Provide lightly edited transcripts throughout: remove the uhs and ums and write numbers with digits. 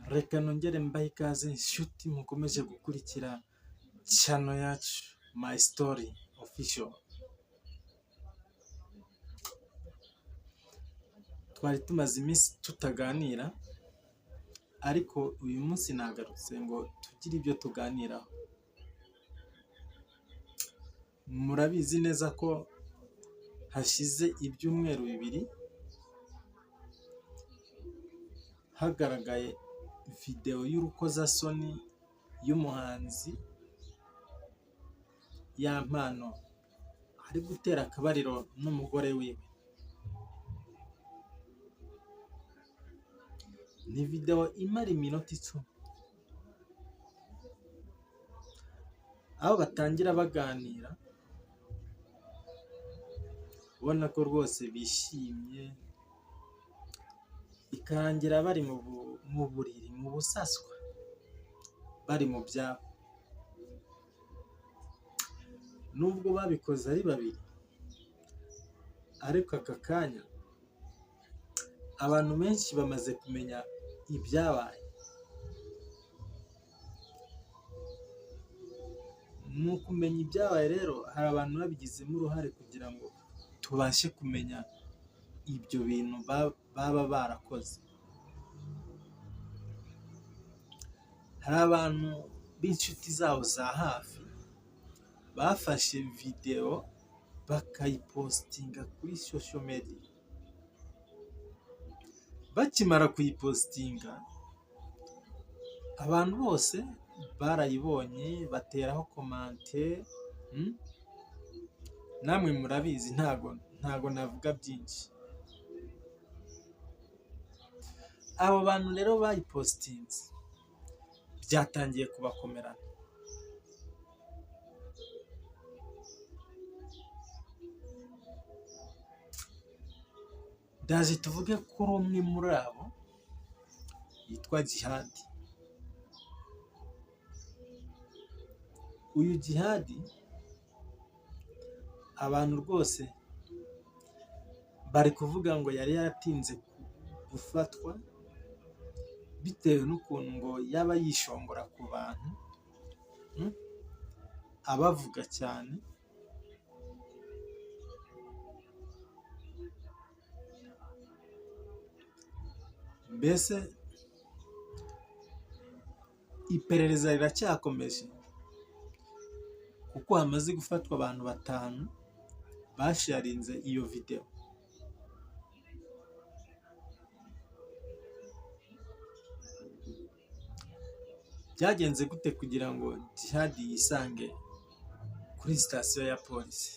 Reka nongere mbahe ikaze inshuti mukomeje gukurikira channel yacu My Story Official. Twari tumaze iminsi tutaganira, ariko uyu munsi nagarutse ngo tugire ibyo tuganiraho. Murabizi neza ko hashize ibyumweru bibiri hagaragaye video y'urukozasoni y'umuhanzi Yampano ari gutera akabariro n'umugore wiwe. Ni video imara iminota 10, aho batangira baganira ubona ko rwose bishimye, ikarangira bari mu buriri, mu busaswa, bari mu byabo. Nubwo babikoze ari babiri, ariko aka kanya abantu benshi bamaze kumenya ibyabaye. Mu kumenya ibyabaye rero, hari abantu babigizemo uruhare kugira ngo tubashe kumenya ibyo bintu baba barakoze. Hari abantu b'inshuti zabo za hafi bafashe video bakayipostinga kuri social media. Bakimara kuyipostinga, abantu bose barayibonye bateraho commentaire. Namwe murabizi, ntago navuga byinshi. Abo bantu rero bayipostinze byatangiye kubakomerana. Ndaje tuvuge kuri umwe muri abo yitwa Djihad. Uyu Djihad abantu rwose bari kuvuga ngo yari yaratinze gufatwa bitewe n'ukuntu ngo yaba yishongora ku bantu, abavuga cyane. Mbese iperereza riracyakomeje, kuko hamaze gufatwa abantu 5 basharinze iyo video. Byagenze gute kugira ngo Djihad yisange kuri sitasiyo ya polisi?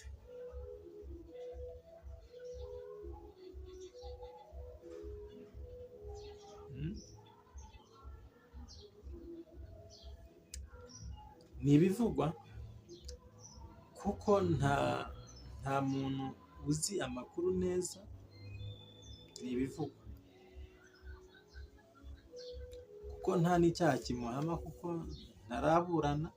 Ni ibivugwa, kuko nta muntu uzi amakuru neza. Ni ibivugwa, kuko nta n'icyaha kimuhama, kuko ntaraburana.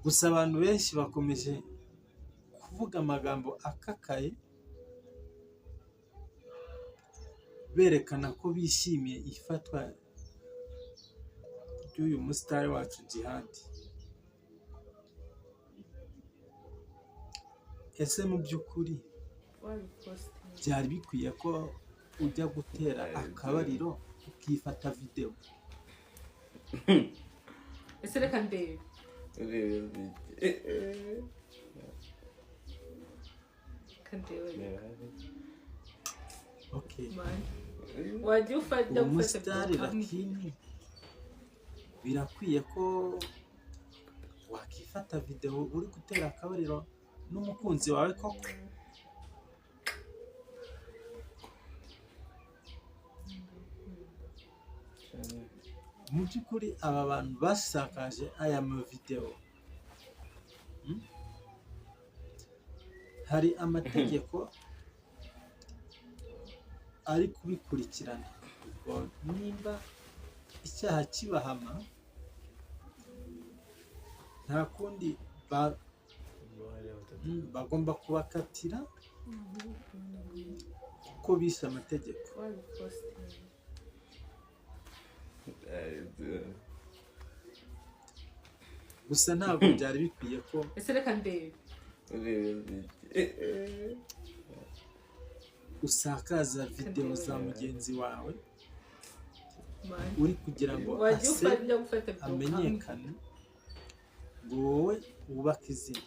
Gusa abantu benshi bakomeje kuvuga amagambo akakaye, berekana ko bishimiye ifatwa ry'uyu musitari wacu Djihad. Ese mu by'ukuri byari bikwiye ko ujya gutera akabariro ukifata video? Ese reka ndebe. Okay. Wajya ufata umusitari, lakini birakwiye ko wakifata video uri gutera akabariro n'umukunzi wawe koko. Mu by'ukuri aba bantu basakaje aya video, hari amategeko ari kubikurikirana. Nimba icyaha kibahama, nta kundi bagomba kubakatira ko bishe amategeko. wabipostinze. Gusa ntabwo byari bikwiye ko Ese reka ndebe. usakaza videwo za mugenzi wawe Man. uri kugira ngo Wajya ase ujya gufata video amenyekane ngo wowe wubake izina.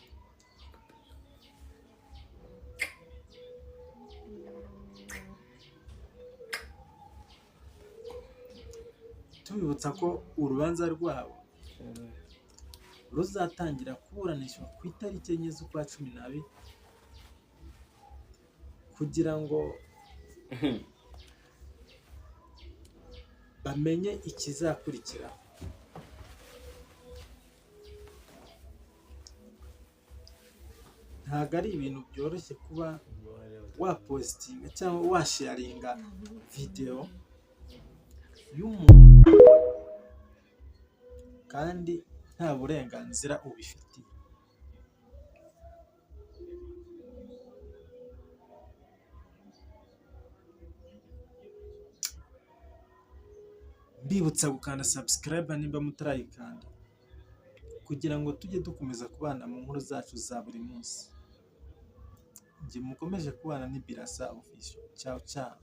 Tubibutsa ko urubanza rwabo ruzatangira kuburanishwa ku itariki 4 z'ukwa 12 kugira ngo bamenye ikizakurikira. Ntabwo ari ibintu byoroshye kuba wapositinga cyangwa washaringa videwo y'umuntu kandi nta burenganzira ubifitiye. Mbibutsa gukanda subscribe nimba mutarayikanda kugira ngo tujye dukomeza kubana mu nkuru zacu za buri munsi. Njye mukomeje kubana ni Birasa Official. Ciao ciao.